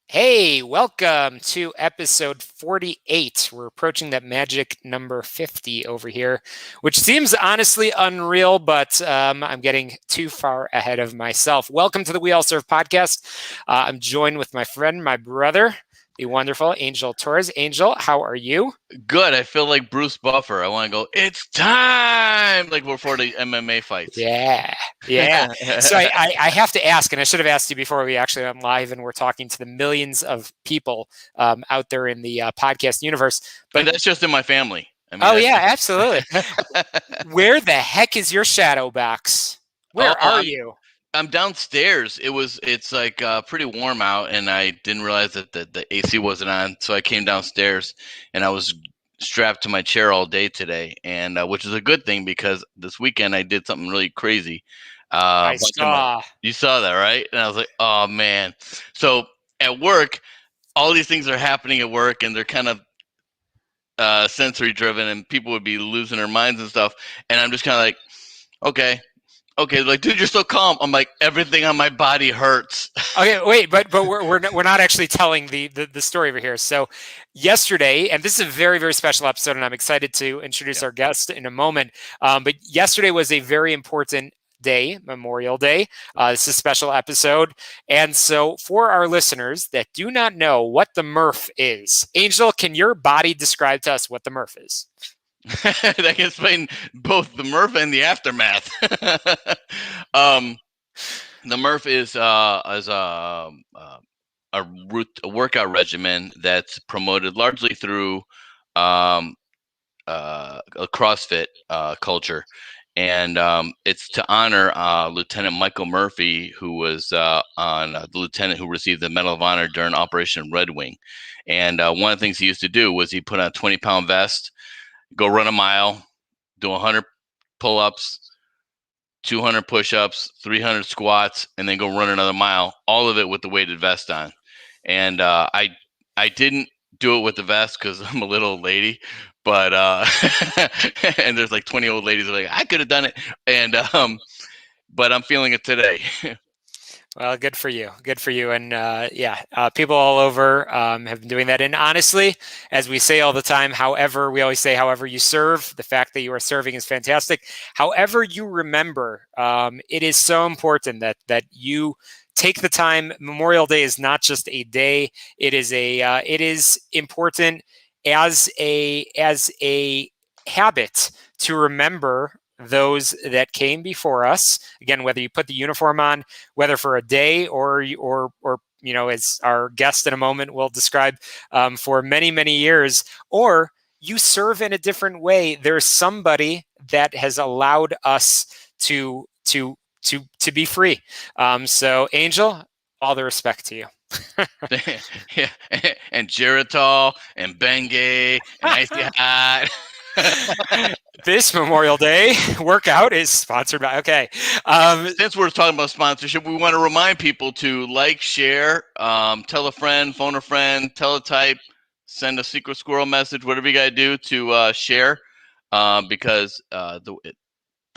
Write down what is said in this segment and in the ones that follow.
Hey, welcome to episode 48. We're approaching that magic number 50 over here, which seems honestly unreal, but I'm getting too far ahead of myself. Welcome to the We All Serve podcast. I'm joined with my friend, my brother, the wonderful Angel Torres. Angel, how are you? Good. I feel like Bruce Buffer. I want to go, it's time, like before the MMA fights. Yeah. So I have to ask, and I should have asked you before we actually went live and we're talking to the millions of people out there in the podcast universe. And But that's just in my family. oh, yeah, absolutely. Where the heck is your shadow box? Oh, Where are you? I'm downstairs. It's like pretty warm out, and I didn't realize that the AC wasn't on, so I came downstairs, and I was strapped to my chair all day today, and which is a good thing because this weekend I did something really crazy. I Bunch of saw. you saw that, right? And I was like, oh man. So at work, all these things are happening at work, and they're kind of sensory driven, and people would be losing their minds and stuff. And I'm just kind of like, okay, like, dude, you're so calm. I'm like, everything on my body hurts. Okay, wait, but we're not actually telling the story over here. So yesterday, and this is a very, very special episode, and I'm excited to introduce our guest in a moment. But yesterday was a very important day, Memorial Day. This is a special episode. And so for our listeners that do not know what the MRF is, Angel, can your body describe to us what the MRF is? That can explain both the MRF and the aftermath. The MRF is a workout regimen that's promoted largely through a CrossFit culture. And it's to honor Lieutenant Michael Murphy, who was the lieutenant who received the Medal of Honor during Operation Red Wing. And one of the things he used to do was he put on a 20-pound vest, go run a mile, do 100 pull-ups, 200 push-ups, 300 squats, and then go run another mile, all of it with the weighted vest on. And I didn't do it with the vest because I'm a little lady, but and there's like 20 old ladies that are like, I could have done it. And but I'm feeling it today. Well, good for you. Good for you. And people all over have been doing that. And honestly, as we say all the time, we always say, however you serve, the fact that you are serving is fantastic. However you remember, it is so important that you take the time. Memorial Day is not just a day. It is important as a habit to remember those that came before us. Again, whether you put the uniform on, whether for a day or as our guest in a moment will describe, for many, many years, or you serve in a different way. There's somebody that has allowed us to be free. So, Angel, all the respect to you. Yeah, and Geritol and Bengay and Icy Hot. This Memorial Day workout is sponsored by. Okay. Since we're talking about sponsorship, we want to remind people to like, share, tell a friend, phone a friend, teletype, send a secret squirrel message, whatever you got to do to share, because the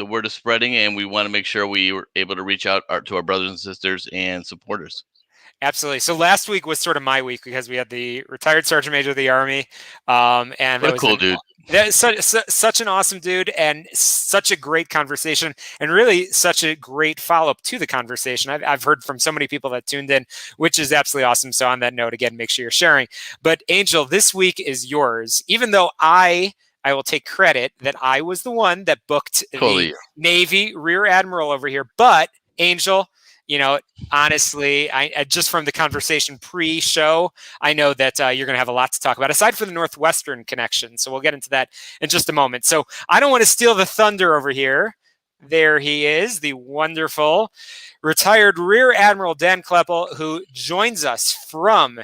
word is spreading, and we want to make sure we were able to reach out to our brothers and sisters and supporters. Absolutely. So last week was sort of my week because we had the retired Sergeant Major of the Army, and what a cool dude. That such an awesome dude, and such a great conversation, and really such a great follow-up to the conversation. I've heard from so many people that tuned in, which is absolutely awesome. So on that note, again, make sure you're sharing. But Angel, this week is yours, even though I will take credit that I was the one that booked the Navy Rear Admiral over here. But Angel, honestly, I just from the conversation pre-show, I know that you're going to have a lot to talk about, aside from the Northwestern connection. So we'll get into that in just a moment. So I don't want to steal the thunder over here. There he is, the wonderful retired Rear Admiral Dan Kloeppel, who joins us from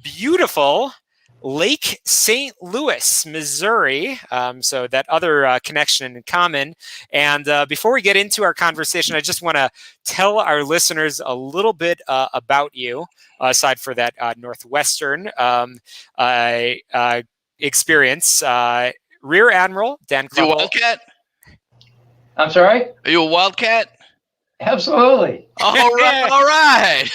beautiful Lake St. Louis, Missouri. So that other connection in common. And before we get into our conversation, I just want to tell our listeners a little bit about you, aside for that Northwestern experience. Rear Admiral Dan Kloeppel. You a Wildcat? I'm sorry? Are you a Wildcat? Absolutely. All right.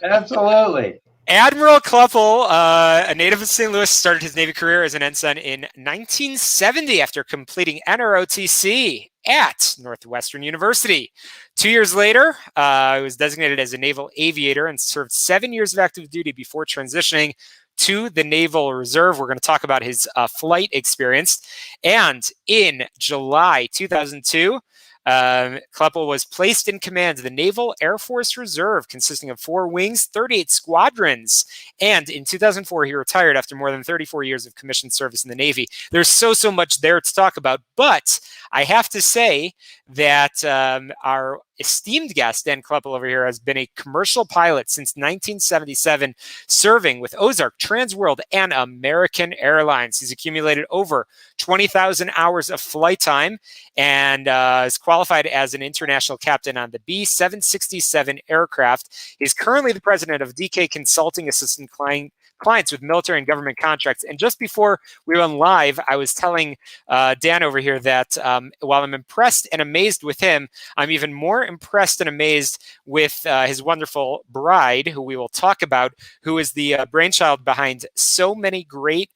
Absolutely. Admiral Kloeppel, a native of St. Louis, started his Navy career as an ensign in 1970 after completing NROTC at Northwestern University. 2 years later, he was designated as a naval aviator and served 7 years of active duty before transitioning to the Naval Reserve. We're going to talk about his flight experience. And in July 2002, Kloeppel was placed in command of the Naval Air Force Reserve, consisting of 4 wings, 38 squadrons. And in 2004, he retired after more than 34 years of commissioned service in the Navy. There's so much there to talk about, but I have to say that our esteemed guest, Dan Kloeppel over here, has been a commercial pilot since 1977, serving with Ozark, Transworld, and American Airlines. He's accumulated over 20,000 hours of flight time and is qualified as an international captain on the B-767 aircraft. He's currently the president of DK Consulting, assistant clients with military and government contracts. And just before we went live, I was telling Dan over here that while I'm impressed and amazed with him, I'm even more impressed and amazed with his wonderful bride, who we will talk about, who is the brainchild behind so many great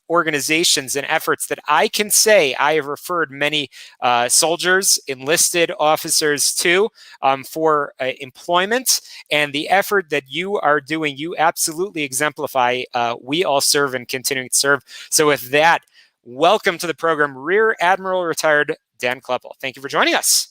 organizations and efforts that I can say I have referred many soldiers, enlisted officers to for employment, and the effort that you are doing, you absolutely exemplify. We all serve and continuing to serve. So with that, welcome to the program, Rear Admiral retired Dan Kloeppel. Thank you for joining us.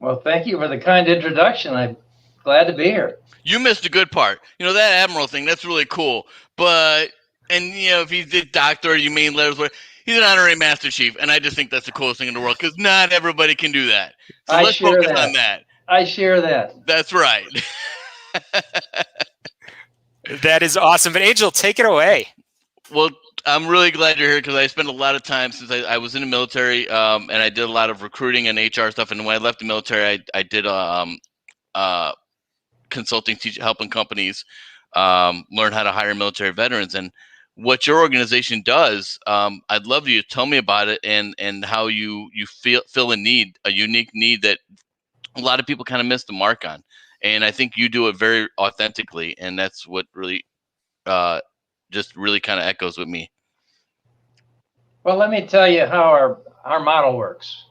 Well, thank you for the kind introduction. I'm glad to be here. You missed a good part. You know, that Admiral thing, that's really cool. But, and, you know, if he's a doctor, you mean letters, he's an honorary Master Chief. And I just think that's the coolest thing in the world because not everybody can do that. So let's focus on that. I share that. That's right. That is awesome. But Angel, take it away. Well, I'm really glad you're here because I spent a lot of time since I was in the military and I did a lot of recruiting and HR stuff. And when I left the military, I did consulting, helping companies learn how to hire military veterans. And what your organization does, I'd love you to tell me about it and how you fill a unique need that a lot of people kind of miss the mark on. And I think you do it very authentically. And that's what really just really kind of echoes with me. Well, let me tell you how our model works.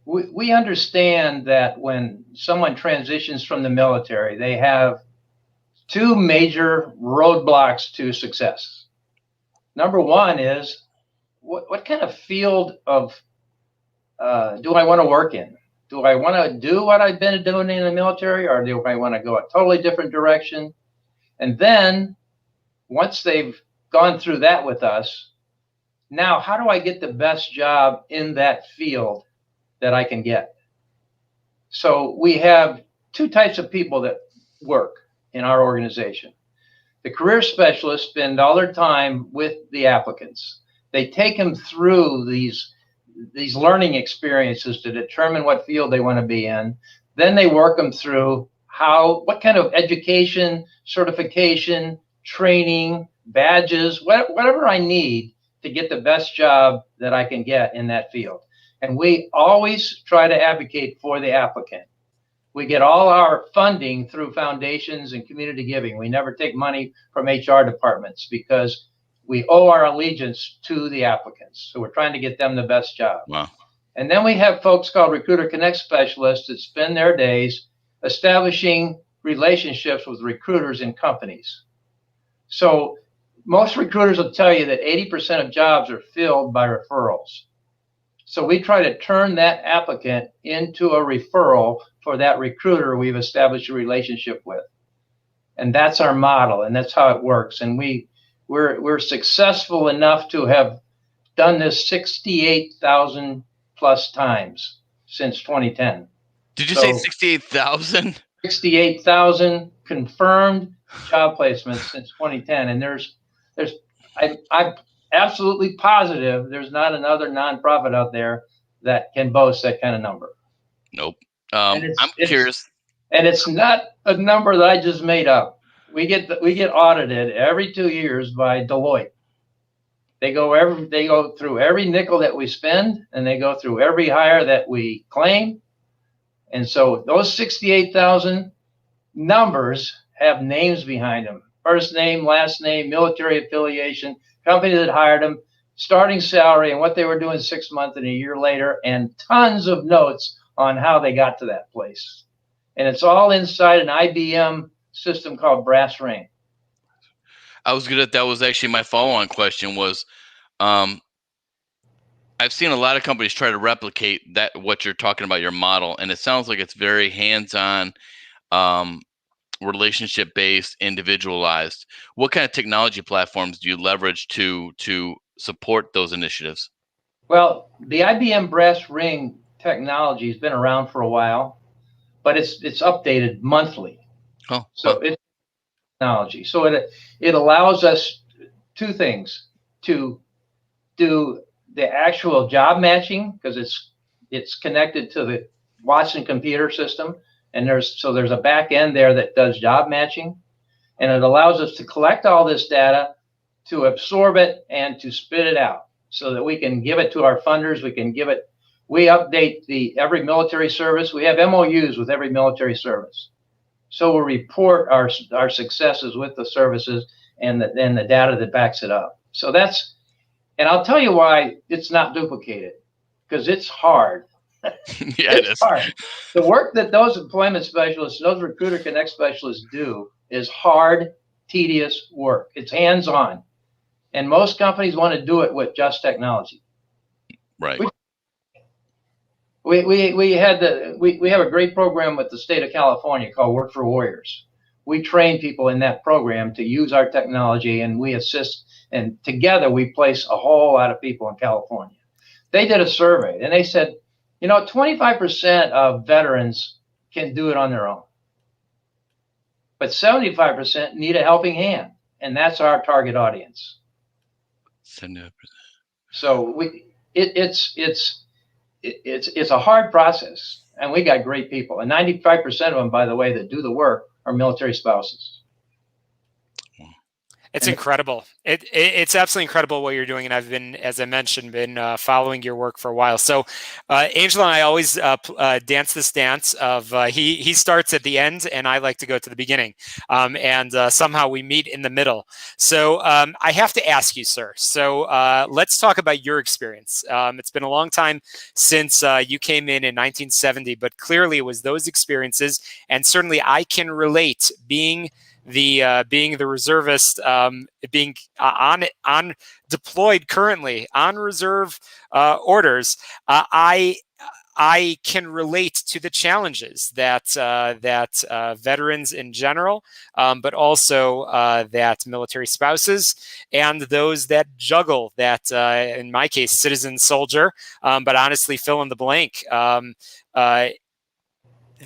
We understand that when someone transitions from the military, they have 2 major roadblocks to success. Number one is, what kind of field of do I want to work in? Do I want to do what I've been doing in the military, or do I want to go a totally different direction? And then once they've gone through that with us, now how do I get the best job in that field that I can get? So we have 2 types of people that work in our organization. The career specialists spend all their time with the applicants. They take them through these learning experiences to determine what field they want to be in. Then they work them through what kind of education, certification, training, badges, whatever I need to get the best job that I can get in that field. And we always try to advocate for the applicant. We get all our funding through foundations and community giving. We never take money from HR departments because we owe our allegiance to the applicants. So we're trying to get them the best job. Wow. And then we have folks called Recruiter Connect specialists that spend their days establishing relationships with recruiters in companies. So most recruiters will tell you that 80% of jobs are filled by referrals. So we try to turn that applicant into a referral for that recruiter we've established a relationship with. And that's our model, and that's how it works. And we're successful enough to have done this 68,000 plus times since 2010. Did you say 68,000? 68,000 confirmed job placements since 2010. And I'm absolutely positive there's not another nonprofit out there that can boast that kind of number. Nope. I'm curious. And it's not a number that I just made up. We get audited every 2 years by Deloitte. They go through every nickel that we spend, and they go through every hire that we claim. And so those 68,000 numbers have names behind them. First name, last name, military affiliation, company that hired them, starting salary, and what they were doing 6 months and a year later, and tons of notes on how they got to that place. And it's all inside an IBM system called Brass Ring. That was actually my follow-on question was, I've seen a lot of companies try to replicate what you're talking about, your model, and it sounds like it's very hands-on, relationship-based, individualized. What kind of technology platforms do you leverage to support those initiatives? Well, the IBM Brass Ring technology has been around for a while, but it's updated monthly. Oh, so wow. it's technology. So it allows us two things: to do the actual job matching, because it's connected to the Watson computer system, and there's a back end there that does job matching, and it allows us to collect all this data, to absorb it, and to spit it out so that we can give it to our funders. We update every military service. We have MOUs with every military service, so we'll report our successes with the services and the data that backs it up. So that's, and I'll tell you why it's not duplicated, because it's hard. Yeah, It's hard. The work that those employment specialists, those Recruiter Connect specialists do is hard, tedious work. It's hands-on. And most companies want to do it with just technology. Right. We have a great program with the state of California called Work for Warriors. We train people in that program to use our technology, and we assist, and together we place a whole lot of people in California. They did a survey, and they said, 25% of veterans can do it on their own, but 75% need a helping hand, and that's our target audience. 75%. So it's a hard process, and we got great people, and 95% of them, by the way, that do the work are military spouses. It's incredible. It's absolutely incredible what you're doing, and I've been, as I mentioned, following your work for a while. So, Angela and I always dance this dance of he starts at the end, and I like to go to the beginning, and somehow we meet in the middle. So, I have to ask you, sir. So, let's talk about your experience. It's been a long time since you came in 1970, but clearly it was those experiences, and certainly I can relate being the reservist, being on deployed currently on reserve orders. I can relate to the challenges that veterans in general, but also that military spouses and those that juggle that, in my case, citizen soldier, but honestly, fill in the blank.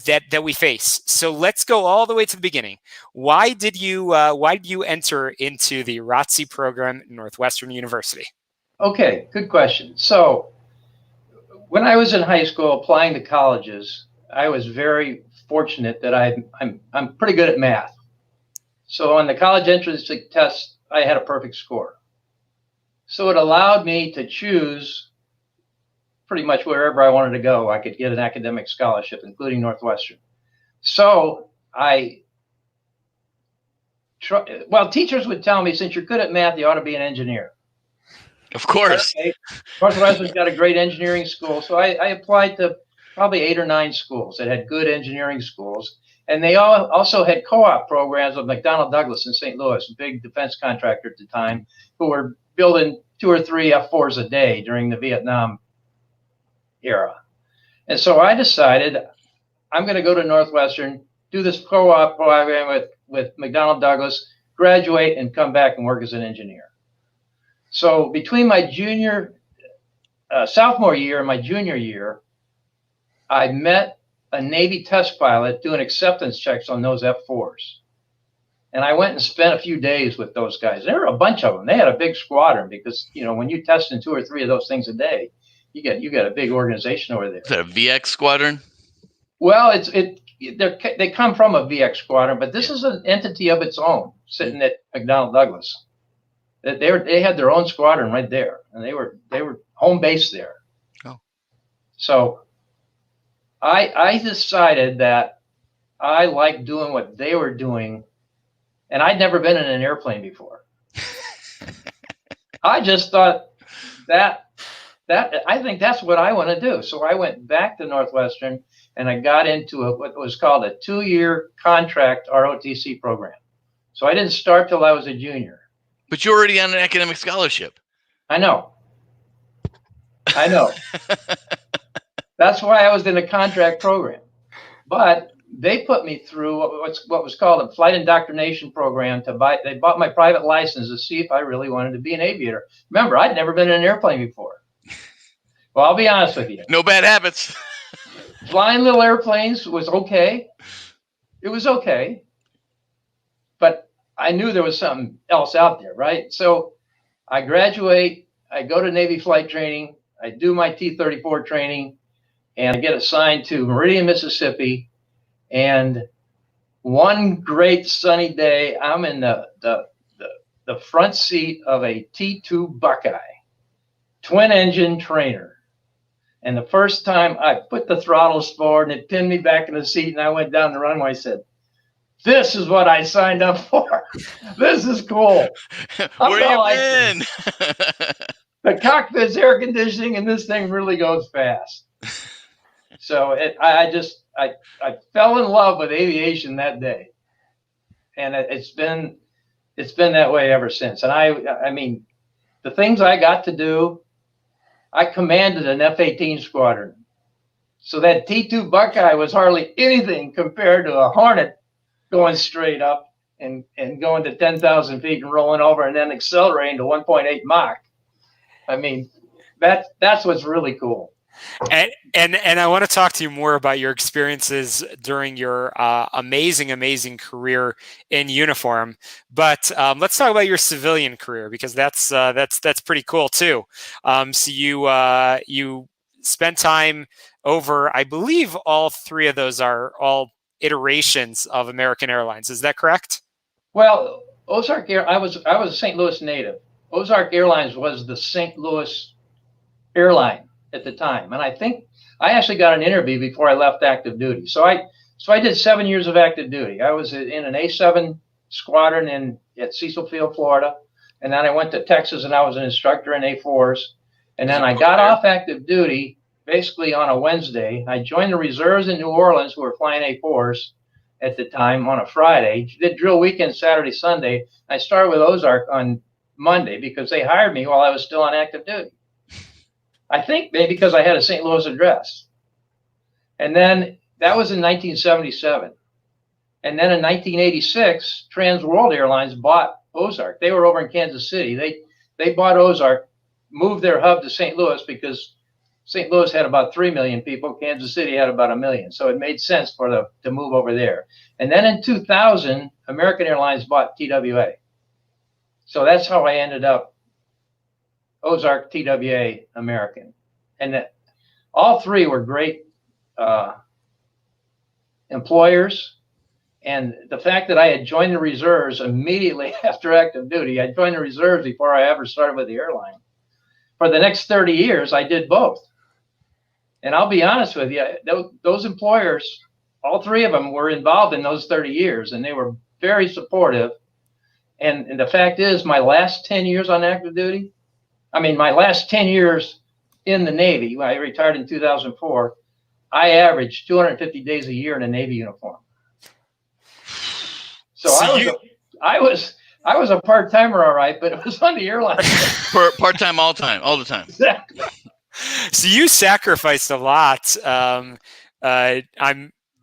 That we face. So let's go all the way to the beginning. Why did you enter into the ROTC program at Northwestern University? Okay, good question. So when I was in high school applying to colleges, I was very fortunate that I'm pretty good at math. So on the college entrance test, I had a perfect score. So it allowed me to choose pretty much wherever I wanted to go. I could get an academic scholarship, including Northwestern. So teachers would tell me, since you're good at math, you ought to be an engineer. Of course. Okay. Northwestern's got a great engineering school. So I applied to probably 8 or 9 schools that had good engineering schools. And they all also had co-op programs with McDonnell Douglas in St. Louis, a big defense contractor at the time, who were building 2 or 3 F-4s a day during the Vietnam era. And so I decided I'm going to go to Northwestern, do this co-op program with McDonnell Douglas, graduate, and come back and work as an engineer. So between my sophomore year and my junior year, I met a Navy test pilot doing acceptance checks on those F-4s. And I went and spent a few days with those guys. There were a bunch of them. They had a big squadron because, when you test in 2 or 3 of those things a day, you get a big organization over there. Is that a VX squadron? Well, they come from a VX squadron, but this is an entity of its own, sitting at McDonnell Douglas. They had their own squadron right there, and they were home base there. Oh. So I decided that I liked doing what they were doing, and I'd never been in an airplane before. I just thought that I think that's what I want to do. So I went back to Northwestern and I got into what was called a 2-year contract ROTC program. So I didn't start till I was a junior. But you're already on an academic scholarship. I know. That's why I was in a contract program. But they put me through what was called a flight indoctrination program they bought my private license to see if I really wanted to be an aviator. Remember, I'd never been in an airplane before. Well, I'll be honest with you. No bad habits. Flying little airplanes was okay. It was okay. But I knew there was something else out there, right? So I graduate, I go to Navy flight training, I do my T-34 training, and I get assigned to Meridian, Mississippi. And one great sunny day, I'm in the front seat of a T2 Buckeye, twin engine trainer. And the first time I put the throttles forward and it pinned me back in the seat and I went down the runway, I said, "This is what I signed up for. This is cool." Where you been? The cockpit's air conditioning and this thing really goes fast. So I fell in love with aviation that day. And it's been that way ever since. And I mean, the things I got to do, I commanded an F-18 squadron. So that T2 Buckeye was hardly anything compared to a Hornet going straight up and going to 10,000 feet and rolling over and then accelerating to 1.8 Mach. I mean, that's what's really cool. And I want to talk to you more about your experiences during your amazing career in uniform. But let's talk about your civilian career, because that's pretty cool too. So you spent time over, I believe, all three of those are all iterations of American Airlines. Is that correct? Well, Ozark Air. I was a St. Louis native. Ozark Airlines was the St. Louis airline at the time, and I think I actually got an interview before I left active duty. So I did 7 years of active duty. I was in an A7 squadron at Cecil Field, Florida, and then I went to Texas and I was an instructor in A4s, and then I got off active duty basically on a Wednesday. I joined the reserves in New Orleans, who were flying A4s at the time, on a Friday. Did drill weekend Saturday, Sunday. I started with Ozark on Monday because they hired me while I was still on active duty. I think maybe because I had a St. Louis address. And then that was in 1977. And then in 1986, Trans World Airlines bought Ozark. They were over in Kansas City. They bought Ozark, moved their hub to St. Louis because St. Louis had about 3 million people. Kansas City had about 1 million. So it made sense to move over there. And then in 2000, American Airlines bought TWA. So that's how I ended up Ozark, TWA, American. And all three were great employers. And the fact that I had joined the reserves immediately after active duty, I joined the reserves before I ever started with the airline. For the next 30 years, I did both. And I'll be honest with you, those employers, all three of them were involved in those 30 years, and they were very supportive. And the fact is, my last 10 years on active duty, my last 10 years in the Navy, when I retired in 2004, I averaged 250 days a year in a Navy uniform. So I was a part-timer, all right, but it was on the airline. Part-time, all the time. Exactly. So you sacrificed a lot.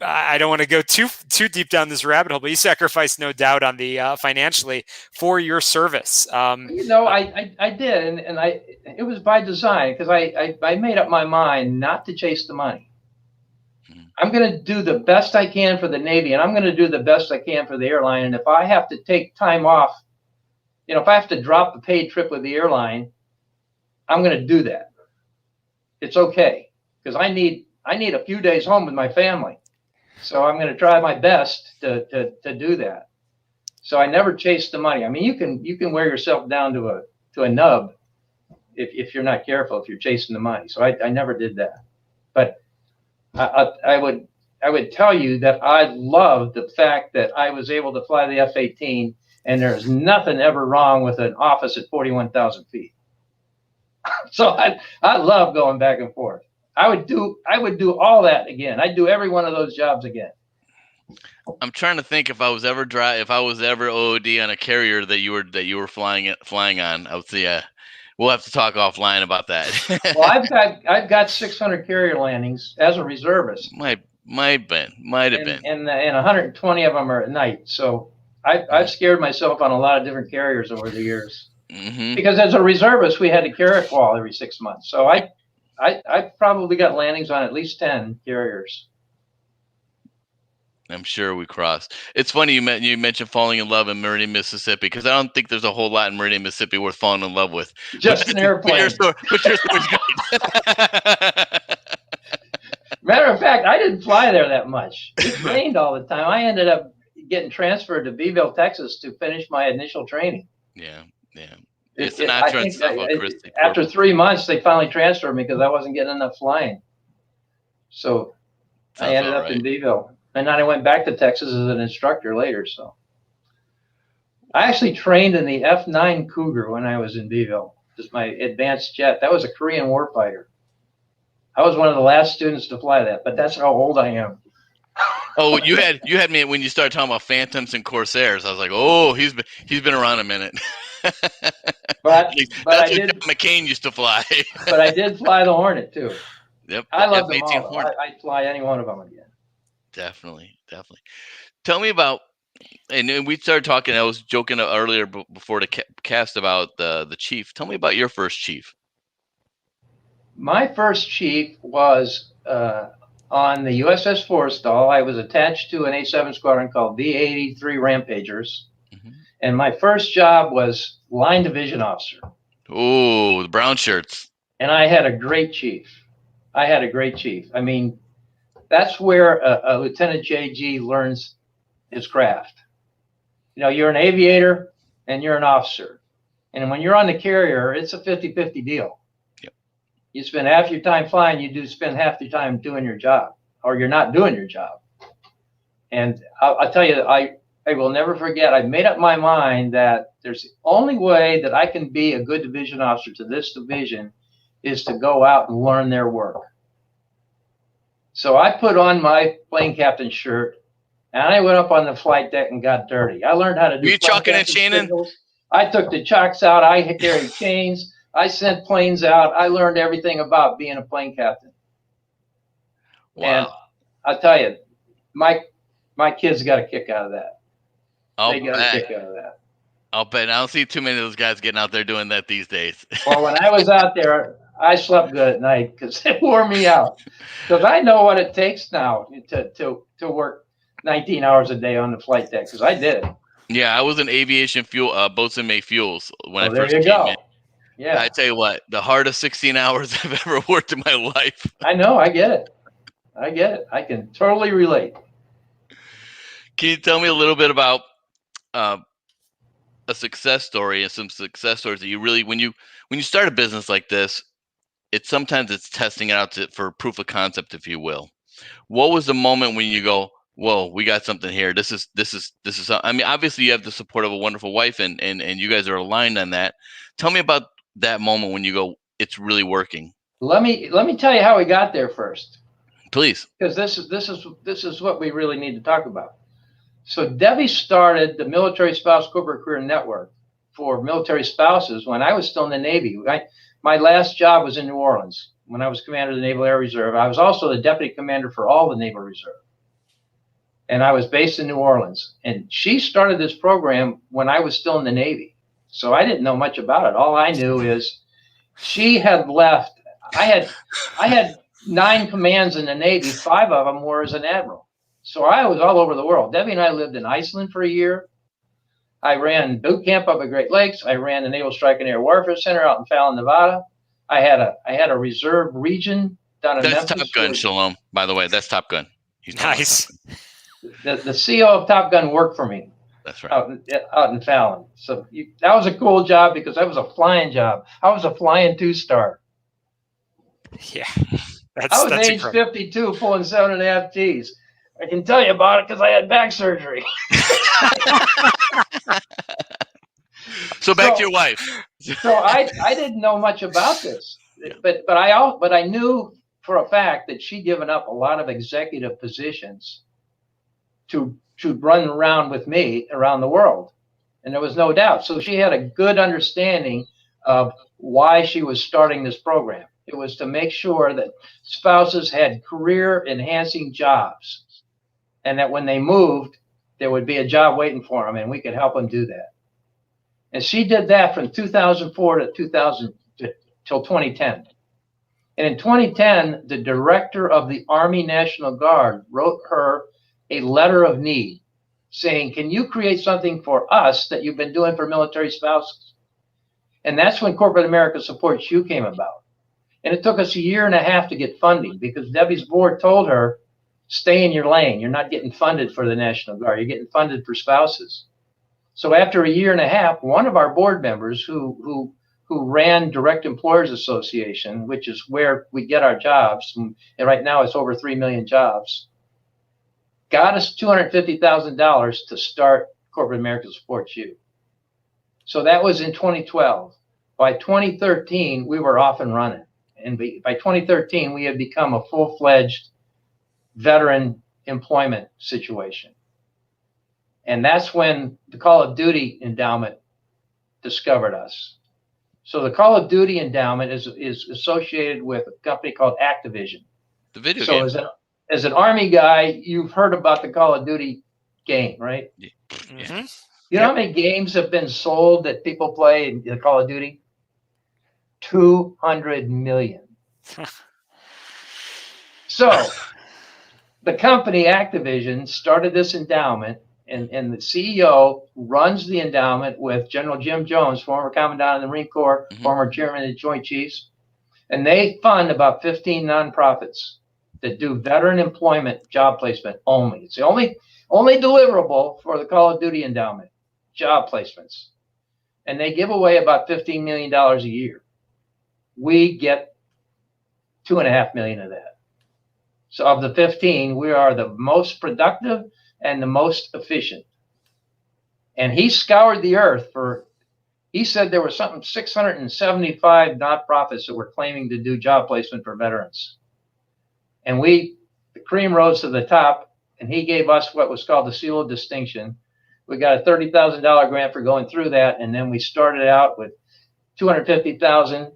I don't want to go too deep down this rabbit hole, but you sacrificed, no doubt, on the financially for your service. I did, and it was by design, because I made up my mind not to chase the money. I'm going to do the best I can for the Navy, and I'm going to do the best I can for the airline. And if I have to take time off, if I have to drop a paid trip with the airline, I'm going to do that. It's okay, because I need a few days home with my family. So I'm going to try my best to do that. So I never chased the money. You can wear yourself down to a nub if you're not careful, if you're chasing the money. So I never did that. But I would tell you that I love the fact that I was able to fly the F-18, and there's nothing ever wrong with an office at 41,000 feet. So I love going back and forth. I would do all that again. I'd do every one of those jobs again. I'm trying to think if I was ever OOD on a carrier that you were flying on. I would say we'll have to talk offline about that. Well, I've got 600 carrier landings as a reservist. Might have been. And 120 of them are at night. So I've scared myself on a lot of different carriers over the years. Mm-hmm. Because as a reservist, we had to carry a call every 6 months. So I probably got landings on at least 10 carriers. I'm sure we crossed. It's funny you mentioned falling in love in Meridian, Mississippi, because I don't think there's a whole lot in Meridian, Mississippi worth falling in love with. Just an airplane. But your story's great. Matter of fact, I didn't fly there that much. It rained all the time. I ended up getting transferred to Beeville, Texas to finish my initial training. Yeah. It's an option stuff. After 3 months, they finally transferred me because I wasn't getting enough flying. So I ended up in Beeville. And then I went back to Texas as an instructor later. So I actually trained in the F-9 Cougar when I was in Beeville. Just my advanced jet. That was a Korean warfighter. I was one of the last students to fly that, but that's how old I am. Oh, you had me when you started talking about Phantoms and Corsairs. I was like, oh, he's been around a minute. But that's what John McCain used to fly. But I did fly the Hornet too. Yep. I love them all. I'd fly any one of them again. Definitely. Tell me about, and we started talking. I was joking earlier before the cast about the chief. Tell me about your first chief. My first chief was on the USS Forrestal. I was attached to an A-7 squadron called V-83 Rampagers, and my first job was line division officer. Oh, the brown shirts. And I had a great chief. I mean, that's where a Lieutenant JG learns his craft. You know, you're an aviator and you're an officer. And when you're on the carrier, it's a 50-50 deal. Yep. You spend half your time flying, you do spend half your time doing your job, or you're not doing your job. And I'll tell you, I will never forget, I made up my mind that there's the only way that I can be a good division officer to this division is to go out and learn their work. So I put on my plane captain shirt and I went up on the flight deck and got dirty. I learned how to do. Were you chalking and chaining? I took the chocks out. I carried chains. I sent planes out. I learned everything about being a plane captain. Wow. And I'll tell you, my kids got a kick out of that. They got a kick out of that. I'll bet. I don't see too many of those guys getting out there doing that these days. Well, when I was out there, I slept good at night because it wore me out. Because I know what it takes now to work 19 hours a day on the flight deck, because I did it. Yeah, I was in aviation fuel, boats and make fuels when I first came in. Yeah, I tell you what, the hardest 16 hours I've ever worked in my life. I know, I get it. I can totally relate. Can you tell me a little bit about a success story and some success stories that you really, when you start a business like this, sometimes it's testing it out for proof of concept, if you will. What was the moment when you go, whoa, we got something here. This is, I mean, obviously you have the support of a wonderful wife and you guys are aligned on that. Tell me about that moment when you go, it's really working. Let me tell you how we got there first. Please. Because this is what we really need to talk about. So Debbie started the Military Spouse Corporate Career Network for military spouses when I was still in the Navy. My last job was in New Orleans when I was commander of the Naval Air Reserve. I was also the deputy commander for all the Naval Reserve. And I was based in New Orleans. And she started this program when I was still in the Navy. So I didn't know much about it. All I knew is she had left. I had 9 commands in the Navy. 5 of them were as an admiral. So I was all over the world. Debbie and I lived in Iceland for a year. I ran boot camp up at Great Lakes. I ran the Naval Strike and Air Warfare Center out in Fallon, Nevada. I had a reserve region down in Memphis. That's Top Gun, Shalom, by the way. That's Top Gun. He's nice. The CO of Top Gun worked for me. That's right. Out in Fallon. So that was a cool job because that was a flying job. I was a flying 2-star. Yeah. I was That's age incredible. 52 pulling 7.5 Ts. I can tell you about it because I had back surgery. So back to your wife. So I didn't know much about this, Yeah. but I knew for a fact that she'd given up a lot of executive positions to run around with me around the world, and there was no doubt. So she had a good understanding of why she was starting this program. It was to make sure that spouses had career enhancing jobs, and that when they moved, there would be a job waiting for them, and we could help them do that. And she did that from 2004 to 2000 till 2010. And in 2010, the director of the Army National Guard wrote her a letter of need saying, can you create something for us that you've been doing for military spouses? And that's when Corporate America Supports You came about. And it took us 1.5 years to get funding because Debbie's board told her, stay in your lane. You're not getting funded for the National Guard. You're getting funded for spouses. So after 1.5 years, one of our board members who ran Direct Employers Association, which is where we get our jobs, and right now it's over 3 million jobs, got us $250,000 to start Corporate America Supports You. So that was in 2012. By 2013, we were off and running. And by 2013, we had become a full-fledged veteran employment situation. And that's when the Call of Duty Endowment discovered us. So the Call of Duty Endowment is associated with a company called Activision. The video game. So as an Army guy, you've heard about the Call of Duty game, right? Yeah. Mm-hmm. You know how many games have been sold that people play in the Call of Duty? 200 million. So the company Activision started this endowment, and the CEO runs the endowment with General Jim Jones, former Commandant of the Marine Corps, former Chairman of the Joint Chiefs. And they fund about 15 nonprofits that do veteran employment job placement only. It's the only deliverable for the Call of Duty Endowment, job placements. And they give away about $15 million a year. We get $2.5 million of that. So of the 15, we are the most productive and the most efficient. And he scoured the earth he said there were 675 nonprofits that were claiming to do job placement for veterans. And the cream rose to the top, and he gave us what was called the Seal of Distinction. We got a $30,000 grant for going through that, and then we started out with $250,000,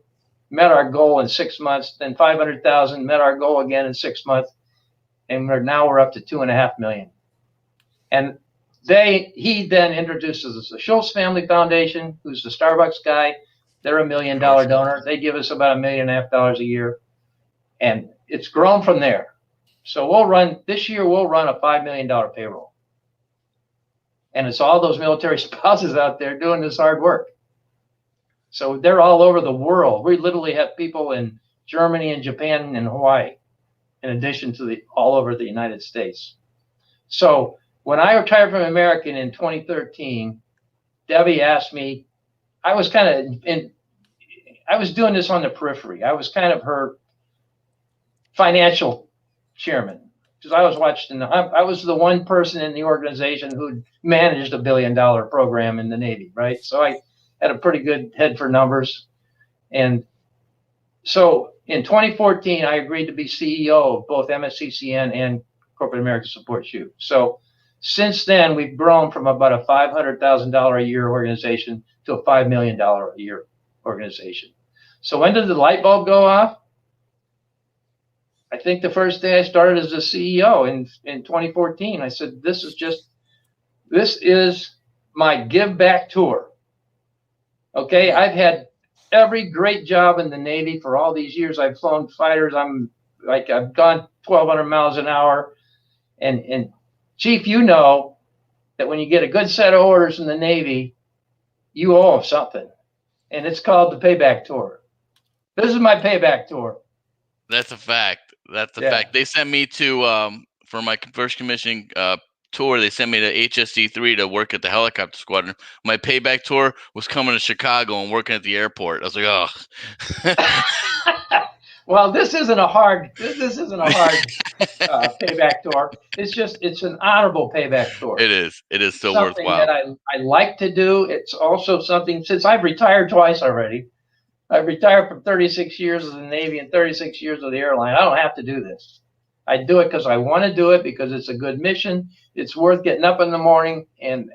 met our goal in 6 months, then $500,000, met our goal again in 6 months, and now we're up to $2.5 million. And he then introduces us the Schultz Family Foundation, who's the Starbucks guy. They're $1 million donor. They give us about $1.5 million a year, and it's grown from there. So this year we'll run a $5 million payroll, and it's all those military spouses out there doing this hard work. So they're all over the world. We literally have people in Germany and Japan and Hawaii, in addition to all over the United States. So when I retired from American in 2013, Debbie asked me, I was doing this on the periphery. I was kind of her financial chairman, because I was the one person in the organization who managed $1 billion program in the Navy, right? So I had a pretty good head for numbers. And so in 2014, I agreed to be CEO of both MSCCN and Corporate America Supports You. So since then, we've grown from about a $500,000 a year organization to a $5 million a year organization. So when did the light bulb go off? I think the first day I started as a CEO in 2014. I said, this is my give back tour. Okay, I've had every great job in the Navy for all these years. I've flown fighters. I've gone 1,200 miles an hour. And Chief, you know that when you get a good set of orders in the Navy, you owe them something. And it's called the payback tour. This is my payback tour. That's a fact. That's a fact. They sent me to for my first commissioning tour. They sent me to HSC-3 to work at the helicopter squadron. My payback tour was coming to Chicago and working at the airport. I was like, oh. Well, this isn't a hard payback tour. It's an honorable payback tour. It is. It is so Something worthwhile. that I like to do. It's also something, since I've retired twice already. I've retired from 36 years of the Navy and 36 years of the airline. I don't have to do this. I do it because I want to do it, because it's a good mission. It's worth getting up in the morning, and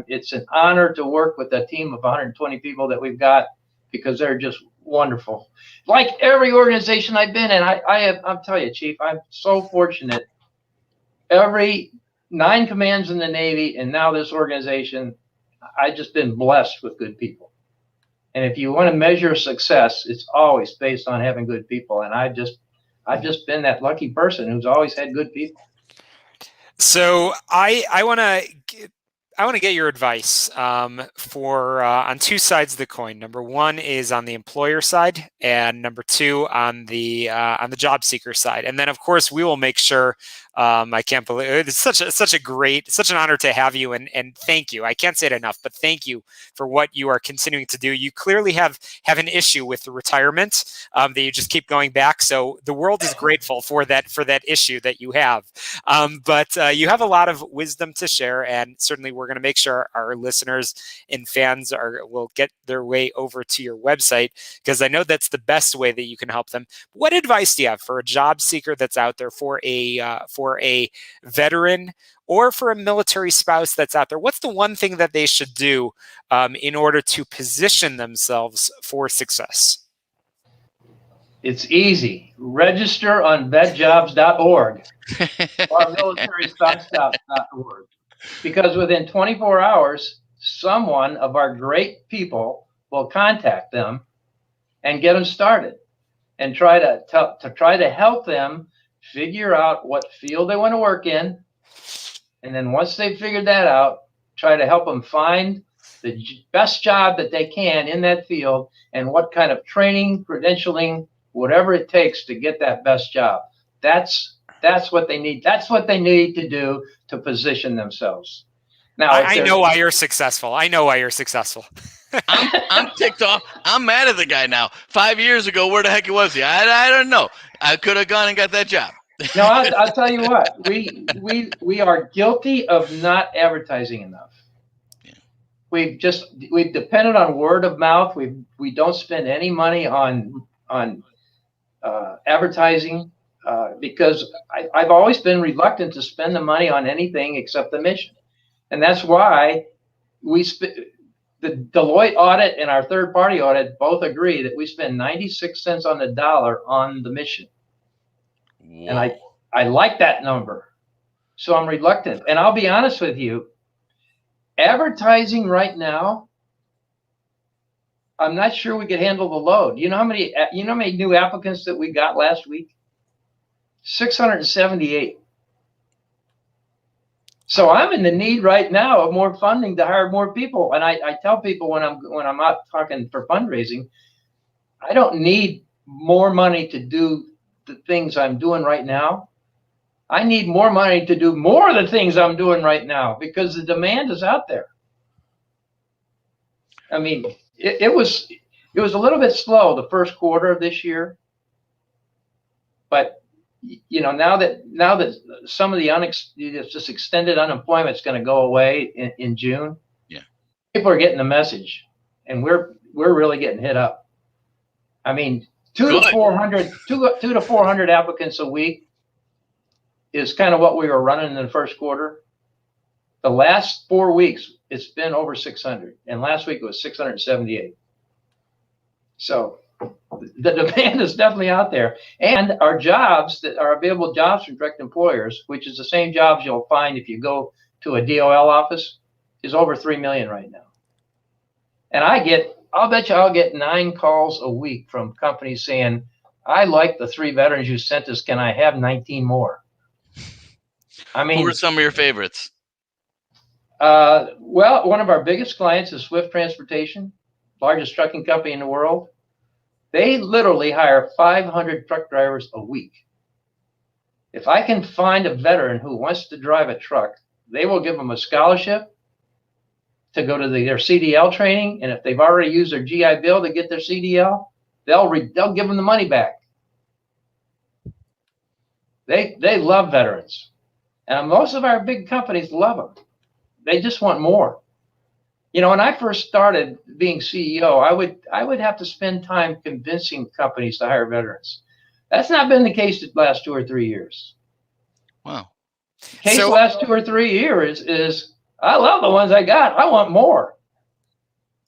it's an honor to work with a team of 120 people that we've got, because they're just wonderful. Like every organization I've been in, I'll tell you, Chief, I'm so fortunate. Every 9 commands in the Navy and now this organization, I've just been blessed with good people. And if you want to measure success, it's always based on having good people. And I've just been that lucky person who's always had good people. So I want to get your advice for on two sides of the coin. Number one is on the employer side, and number two on the job seeker side. And then, of course, we will make sure. I can't believe it's such an honor to have you, and thank you. I can't say it enough, but thank you for what you are continuing to do. You clearly have an issue with the retirement that you just keep going back. So the world is grateful for that issue that you have. But you have a lot of wisdom to share, and certainly we're going to make sure our listeners and fans will get their way over to your website, because I know that's the best way that you can help them. What advice do you have for a job seeker that's out there, for a veteran, or for a military spouse that's out there? What's the one thing that they should do in order to position themselves for success? It's easy. Register on vetjobs.org or militarystops.org, because within 24 hours, someone of our great people will contact them and get them started, and try to help them figure out what field they want to work in. And then once they've figured that out, try to help them find the best job that they can in that field, and what kind of training, credentialing, whatever it takes to get that best job. That's what they need. That's what they need to do to position themselves. Now, I know why you're successful. I'm ticked off. I'm mad at the guy now. 5 years ago, where the heck was he? I don't know. I could have gone and got that job. No, I'll tell you what. We are guilty of not advertising enough. Yeah. We've depended on word of mouth. We don't spend any money on advertising, because I've always been reluctant to spend the money on anything except the mission, and that's why the Deloitte audit and our third-party audit both agree that we spend 96 cents on the dollar on the mission. Whoa. And I like that number, so I'm reluctant. And I'll be honest with you, advertising right now, I'm not sure we could handle the load. You know how many new applicants that we got last week? 678. So I'm in the need right now of more funding to hire more people. And I tell people when I'm out talking for fundraising, I don't need more money to do the things I'm doing right now. I need more money to do more of the things I'm doing right now, because the demand is out there. I mean, it was a little bit slow the first quarter of this year, but you know, now that some of this extended unemployment is going to go away in June, yeah, people are getting the message, and we're really getting hit up. I mean, 200 to 400 applicants a week is kind of what we were running in the first quarter. The last 4 weeks, it's been over 600, and last week it was 678. So the demand is definitely out there, and our jobs that are available jobs from direct employers, which is the same jobs you'll find if you go to a DOL office, is over 3 million right now. And I'll bet you I'll get 9 calls a week from companies saying, I like the 3 veterans you sent us. Can I have 19 more? I mean, who are some of your favorites? Well, one of our biggest clients is Swift Transportation, largest trucking company in the world. They literally hire 500 truck drivers a week. If I can find a veteran who wants to drive a truck, they will give them a scholarship to go to their CDL training, and if they've already used their GI Bill to get their CDL, they'll give them the money back. They love veterans, and most of our big companies love them. They just want more. You know, when I first started being CEO, I would have to spend time convincing companies to hire veterans. That's not been the case the last 2 or 3 years. Wow. The last 2 or 3 years is I love the ones I got. I want more.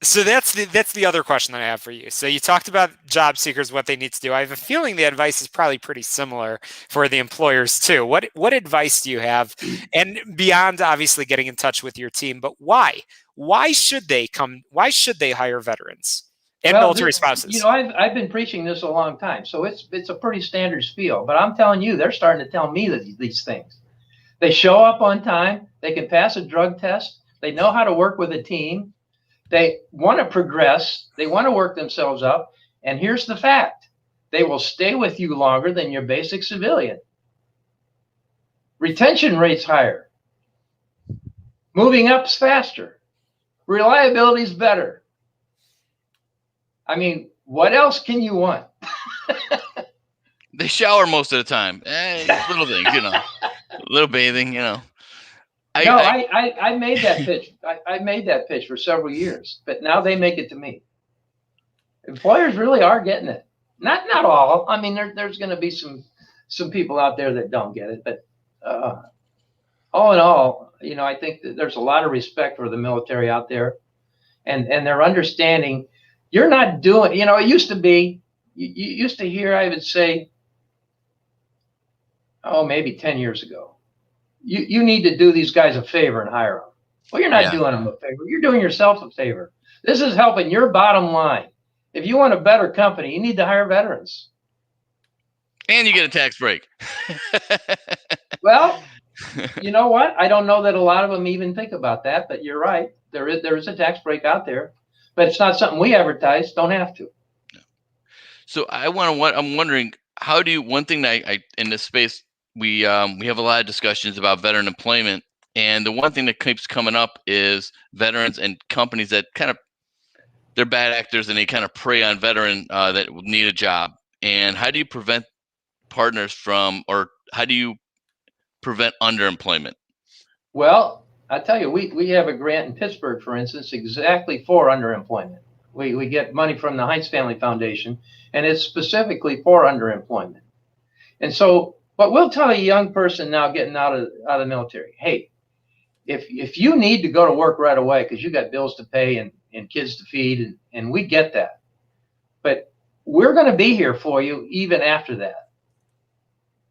So that's the other question that I have for you. So you talked about job seekers, what they need to do. I have a feeling the advice is probably pretty similar for the employers too. What advice do you have? And beyond obviously getting in touch with your team, but why? Why should they hire veterans and military spouses? You know, I've been preaching this a long time, so it's a pretty standard spiel. But I'm telling you, they're starting to tell me these things. They show up on time. They can pass a drug test. They know how to work with a team. They want to progress. They want to work themselves up. And here's the fact. They will stay with you longer than your basic civilian. Retention rate's higher. Moving up's faster. Reliability is better. I mean, what else can you want? They shower most of the time. Little things, you know. Little bathing, you know. I made that pitch. I made that pitch for several years, but now they make it to me. Employers really are getting it. Not all. I mean, there's going to be some people out there that don't get it, but all in all, you know, I think that there's a lot of respect for the military out there, and they're understanding. You're not doing. You know, it used to be. You used to hear, I would say, maybe 10 years ago. You need to do these guys a favor and hire them. Well, you're not doing them a favor. You're doing yourself a favor. This is helping your bottom line. If you want a better company, you need to hire veterans. And you get a tax break. Well, you know what? I don't know that a lot of them even think about that, but you're right. There is a tax break out there, but it's not something we advertise. Don't have to. So I'm wondering, how do you, one thing that I in this space, we have a lot of discussions about veteran employment, and the one thing that keeps coming up is veterans and companies that they're bad actors and they kind of prey on veteran that need a job. And how do you prevent partners from, or how do you prevent underemployment? Well, I tell you, we have a grant in Pittsburgh, for instance, exactly for underemployment. We get money from the Heinz Family Foundation, and it's specifically for underemployment. And so, but we'll tell a young person now getting out of the military, hey, if you need to go to work right away because you got bills to pay and kids to feed, and we get that, but we're going to be here for you even after that.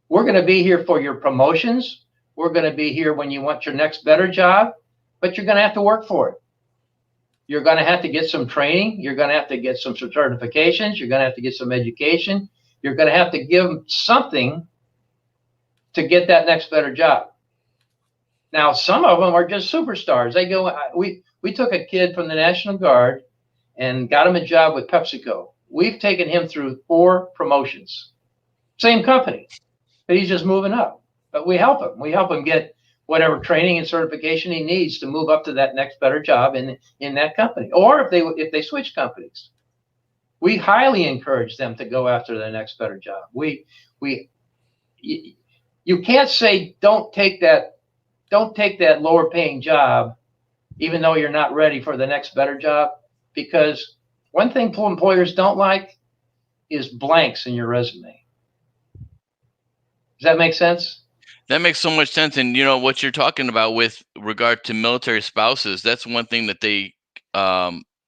We're going to be here for your promotions. We're going to be here when you want your next better job, but you're going to have to work for it. You're going to have to get some training. You're going to have to get some certifications. You're going to have to get some education. You're going to have to give something to get that next better job. Now, some of them are just superstars. They go, we took a kid from the National Guard and got him a job with PepsiCo. We've taken him through 4 promotions. Same company, but he's just moving up. But we help him. We help him get whatever training and certification he needs to move up to that next better job in that company. Or if they switch companies, we highly encourage them to go after their next better job. You can't say don't take that lower paying job, even though you're not ready for the next better job, because one thing employers don't like is blanks in your resume. Does that make sense? That makes so much sense. And you know what you're talking about with regard to military spouses, that's one thing that they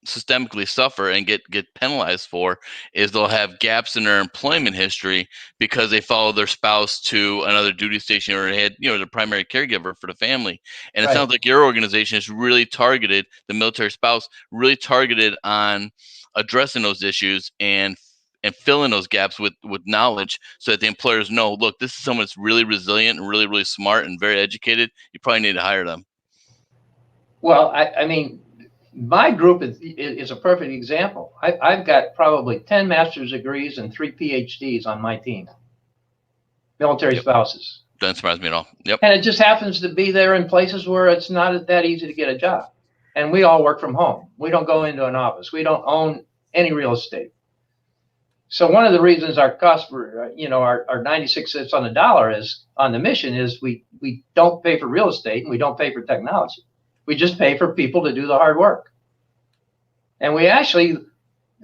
systemically suffer and get penalized for, is they'll have gaps in their employment history because they follow their spouse to another duty station or had, the primary caregiver for the family. And it sounds like your organization is really targeted, the military spouse, really targeted on addressing those issues and fill in those gaps with knowledge so that the employers know, look, this is someone that's really resilient and really, really smart and very educated. You probably need to hire them. Well, I mean, my group is a perfect example. I've got probably 10 master's degrees and 3 PhDs on my team, military spouses. Doesn't surprise me at all. Yep. And it just happens to be there in places where it's not that easy to get a job. And we all work from home. We don't go into an office. We don't own any real estate. So one of the reasons our cost for, our 96 cents on the dollar is on the mission is we don't pay for real estate and we don't pay for technology. We just pay for people to do the hard work. And we actually,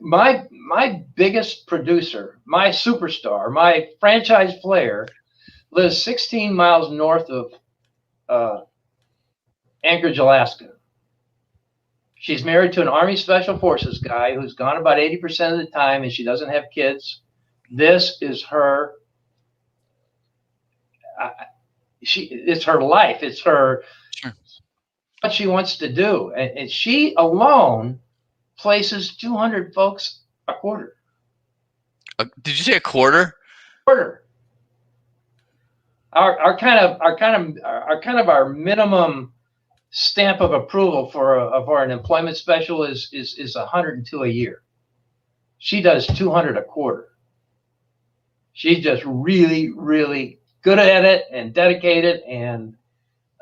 my biggest producer, my superstar, my franchise player lives 16 miles north of Anchorage, Alaska. She's married to an Army Special Forces guy who's gone about 80% of the time, and she doesn't have kids. This is her. It's her life. It's her. Sure. What she wants to do, and she alone places 200 folks a quarter. Did you say a quarter? Quarter. Our minimum stamp of approval for an employment special is 102 a year. She does 200 a quarter. She's just really, really good at it and dedicated, and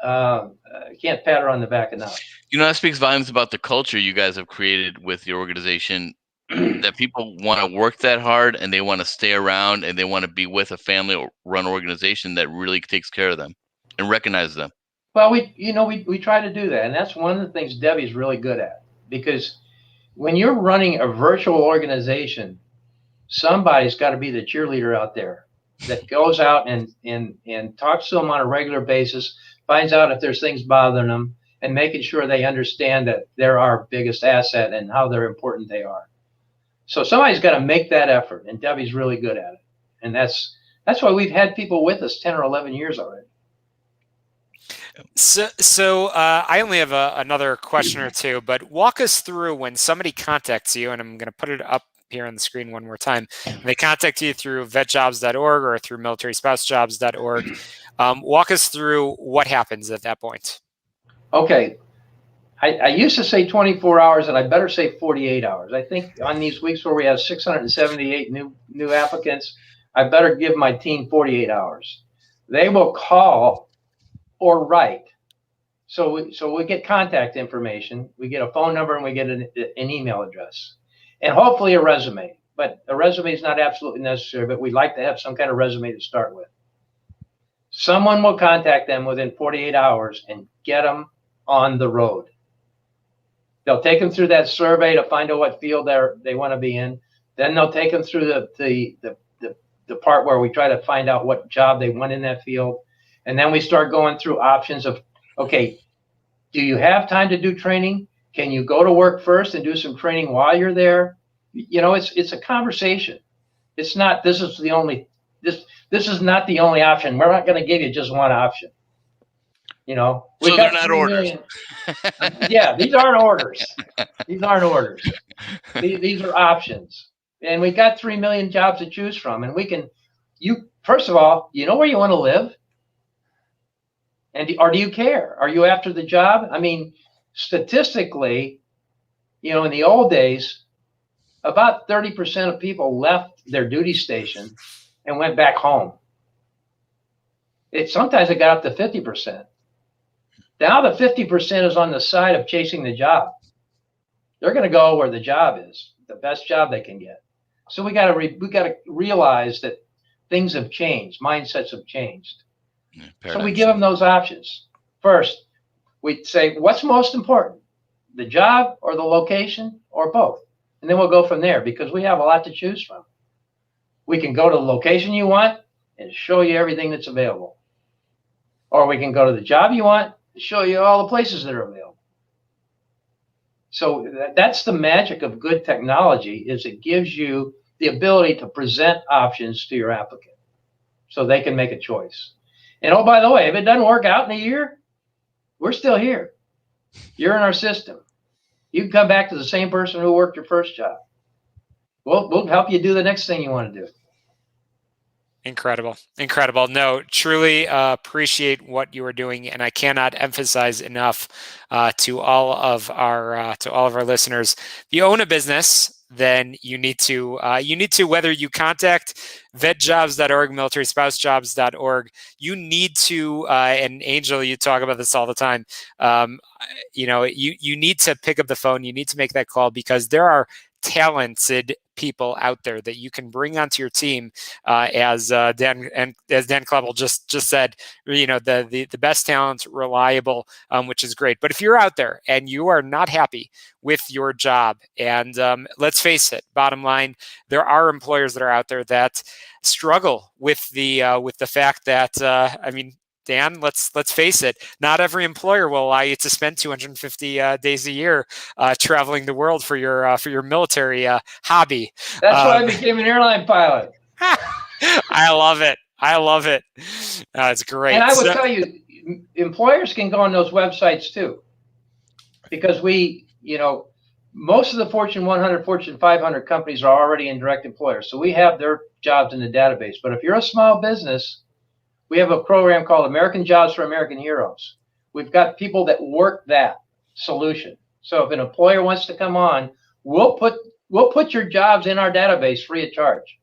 can't pat her on the back enough. That speaks volumes about the culture you guys have created with your organization, that people want to work that hard and they want to stay around and they want to be with a family-run organization that really takes care of them and recognizes them. Well, we try to do that, and that's one of the things Debbie's really good at, because when you're running a virtual organization, somebody's got to be the cheerleader out there that goes out and talks to them on a regular basis, finds out if there's things bothering them, and making sure they understand that they're our biggest asset and how they're important they are. So somebody's got to make that effort, and Debbie's really good at it, and that's why we've had people with us 10 or 11 years already. So I only have another question or two, but walk us through when somebody contacts you, and I'm going to put it up here on the screen one more time. When they contact you through vetjobs.org or through militaryspouseJobs.org. Walk us through what happens at that point. Okay. I used to say 24 hours, and I better say 48 hours. I think on these weeks where we have 678 new applicants, I better give my team 48 hours. They will call or write. So we get contact information, we get a phone number, and we get an email address, and hopefully a resume. But a resume is not absolutely necessary, but we'd like to have some kind of resume to start with. Someone will contact them within 48 hours and get them on the road. They'll take them through that survey to find out what field they want to be in. Then they'll take them through the part where we try to find out what job they want in that field. And then we start going through options of, okay, do you have time to do training? Can you go to work first and do some training while you're there? It's a conversation. It's not, this is not the only option. We're not going to give you just one option. So they're not orders. Yeah, these aren't orders. These aren't orders. These are options. And we got 3 million jobs to choose from. And first of all, you know where you want to live? Or do you care? Are you after the job? I mean, statistically, in the old days, about 30% of people left their duty station and went back home. Sometimes it got up to 50%. Now the 50% is on the side of chasing the job. They're going to go where the job is, the best job they can get. So we got to realize that things have changed, mindsets have changed. So we give them those options. First, we say, what's most important, the job or the location or both? And then we'll go from there, because we have a lot to choose from. We can go to the location you want and show you everything that's available. Or we can go to the job you want and show you all the places that are available. So that's the magic of good technology, is it gives you the ability to present options to your applicant so they can make a choice. And oh, by the way, if it doesn't work out in a year, we're still here. You're in our system. You can come back to the same person who worked your first job. We'll help you do the next thing you want to do. Incredible. No, truly appreciate what you are doing, and I cannot emphasize enough to all of our listeners. If you own a business, then you need to whether you contact vetjobs.org, militaryspouseJobs.org, you need to and Angel, you talk about this all the time. You need to pick up the phone. You need to make that call, because there are talented people out there that you can bring onto your team, as Dan Kloeppel just said, the best talent, reliable, which is great. But if you're out there and you are not happy with your job, and let's face it, bottom line, there are employers that are out there that struggle with the fact that Dan, let's face it, not every employer will allow you to spend 250 days a year traveling the world for your military hobby. That's why I became an airline pilot. I love it. It's great. And I will tell you, employers can go on those websites too, because most of the Fortune 100, Fortune 500 companies are already in direct employers. So we have their jobs in the database. But if you're a small business, we have a program called American Jobs for American Heroes. We've got people that work that solution. So if an employer wants to come on, we'll put your jobs in our database free of charge.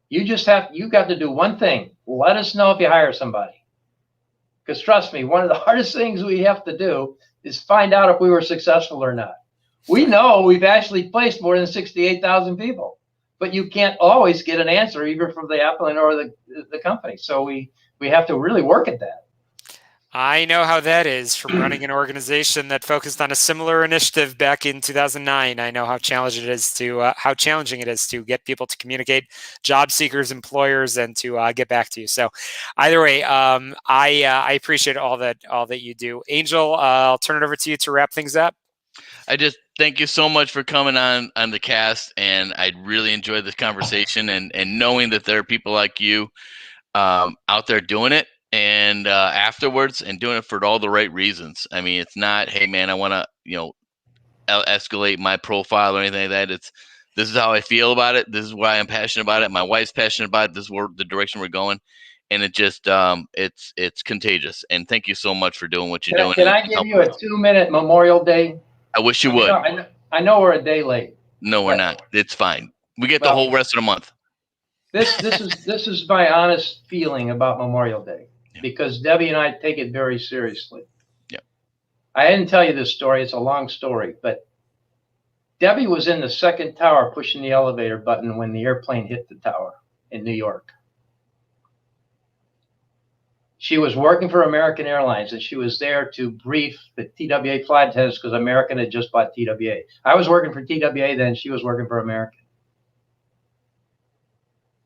You've got to do one thing. Let us know if you hire somebody. Because trust me, one of the hardest things we have to do is find out if we were successful or not. We know we've actually placed more than 68,000 people, but you can't always get an answer either from the applicant or the company. So we have to really work at that. I know how that is from running an organization that focused on a similar initiative back in 2009. I know how challenging it is to get people to communicate, job seekers, employers, and to get back to you. So, either way, I appreciate all that you do. Angel, I'll turn it over to you to wrap things up. I just thank you so much for coming on the cast, and I really enjoyed this conversation and knowing that there are people like you out there doing it. And afterwards, and doing it for all the right reasons. I mean, it's not, hey man, I want to, escalate my profile or anything like that. This is how I feel about it. This is why I'm passionate about it. My wife's passionate about it. This is the direction we're going, and it just it's contagious. And thank you so much for doing what you're doing. Can I give you a 2-minute Memorial Day? I wish you would. I know we're a day late. No, we're not. It's fine. We get the whole rest of the month. This is my honest feeling about Memorial Day. Because Debbie and I take it very seriously. Yeah. I didn't tell you this story. It's a long story. But Debbie was in the second tower pushing the elevator button when the airplane hit the tower in New York. She was working for American Airlines, and she was there to brief the TWA flight attendants because American had just bought TWA. I was working for TWA then. She was working for American.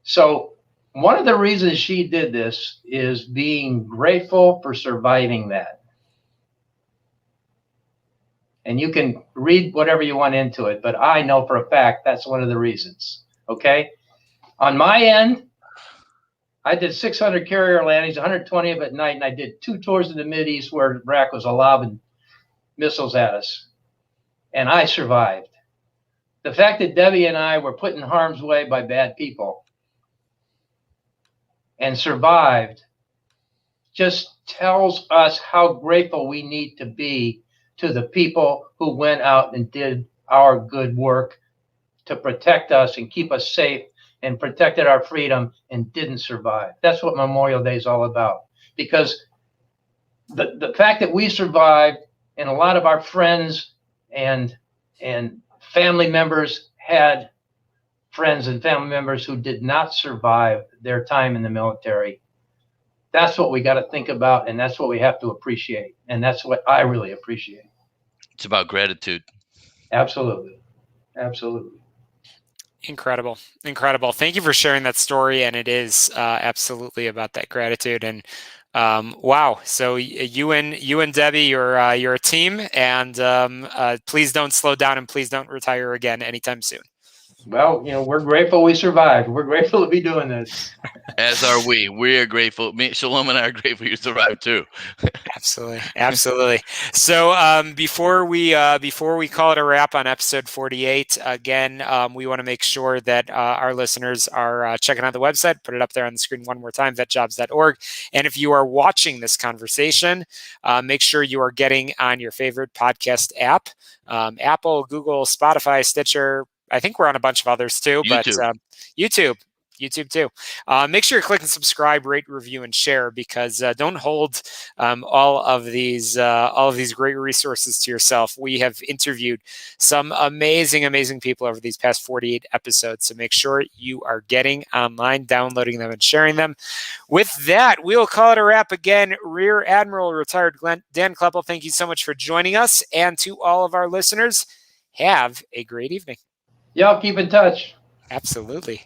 So one of the reasons she did this is being grateful for surviving that. And you can read whatever you want into it, but I know for a fact that's one of the reasons, okay? On my end, I did 600 carrier landings, 120 of it at night, and I did 2 tours in the Mideast where Iraq was lobbing missiles at us. And I survived. The fact that Debbie and I were put in harm's way by bad people and survived just tells us how grateful we need to be to the people who went out and did our good work to protect us and keep us safe and protected our freedom and didn't survive. That's what Memorial Day is all about. Because the fact that we survived, and a lot of our friends and family members had friends and family members who did not survive their time in the military. That's what we got to think about, and that's what we have to appreciate. And that's what I really appreciate. It's about gratitude. Absolutely. Absolutely. Incredible. Thank you for sharing that story. And it is absolutely about that gratitude. And wow. So you and Debbie, you're a team, and please don't slow down, and please don't retire again anytime soon. Well, we're grateful we survived. We're grateful to be doing this. As are we. We are grateful. Shalom and I are grateful you survived too. Absolutely. So before we call it a wrap on episode 48, again, we want to make sure that our listeners are checking out the website. Put it up there on the screen one more time, vetjobs.org. And if you are watching this conversation, make sure you are getting on your favorite podcast app, Apple, Google, Spotify, Stitcher. I think we're on a bunch of others too, YouTube. But YouTube. YouTube too. Make sure you click and subscribe, rate, review, and share, because don't hold all of these great resources to yourself. We have interviewed some amazing people over these past 48 episodes. So make sure you are getting online, downloading them, and sharing them. With that, we'll call it a wrap. Again, Rear Admiral retired Dan Kloeppel, thank you so much for joining us. And to all of our listeners, have a great evening. Y'all keep in touch. Absolutely.